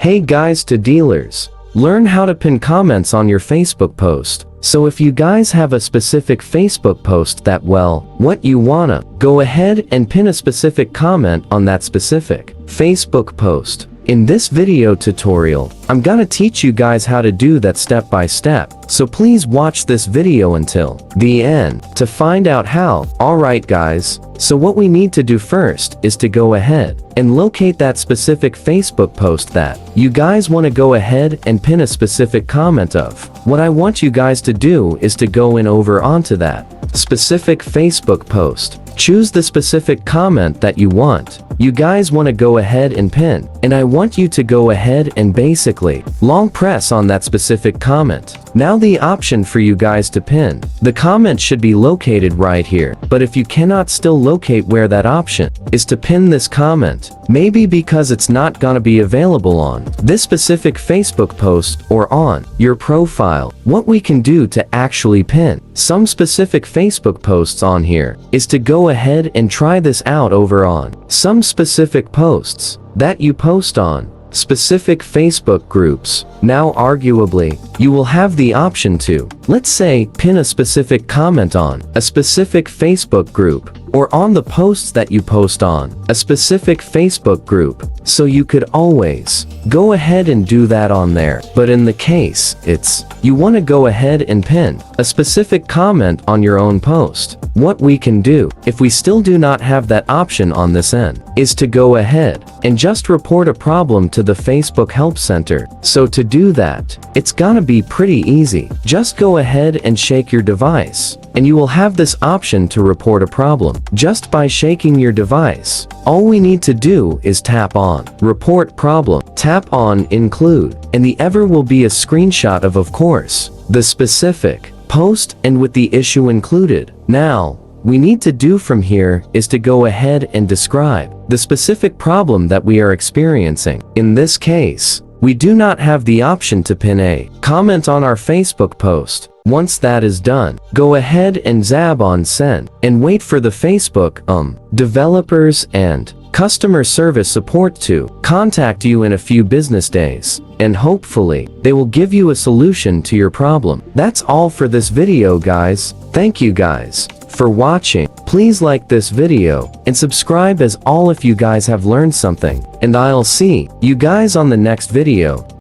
Hey guys to dealers, learn how to pin comments on your Facebook post. So if you guys have a specific Facebook post that what you wanna, go ahead and pin a specific comment on that specific Facebook post. In this video tutorial, I'm gonna teach you guys how to do that step by step, so please watch this video until the end to find out how. Alright guys, so what we need to do first is to go ahead and locate that specific Facebook post that you guys want to go ahead and pin a specific comment of. What I want you guys to do is to go over onto that specific Facebook post. Choose the specific comment that you want. You guys want to go ahead and pin, and I want you to go ahead and basically long press on that specific comment. Now the option for you guys to pin the comment should be located right here, but if you cannot still locate where that option is to pin this comment, maybe because it's not gonna be available on this specific Facebook post or on your profile, what we can do to actually pin some specific Facebook posts on here is to go ahead and try this out over on some specific posts that you post on specific Facebook groups. Now arguably, you will have the option to, let's say, pin a specific comment on a specific Facebook group or on the posts that you post on a specific Facebook group, so you could always go ahead and do that on there. But in the case you want to go ahead and pin a specific comment on your own post, what we can do, if we still do not have that option on this end, is to go ahead and just report a problem to the Facebook Help Center. So to do that, it's gonna be pretty easy. Just go ahead and shake your device, and you will have this option to report a problem. Just by shaking your device, all we need to do is tap on Report Problem, tap on Include, and the will be a screenshot of course, the specific post and with the issue included. Now, we need to do from here is to go ahead and describe the specific problem that we are experiencing. In this case, we do not have the option to pin a comment on our Facebook post. Once that is done, go ahead and zap on send and wait for the Facebook developers and customer service support to contact you in a few business days, and hopefully they will give you a solution to your problem. That's all for this video guys. Thank you guys for watching. Please like this video and subscribe as all if you guys have learned something, and I'll see you guys on the next video.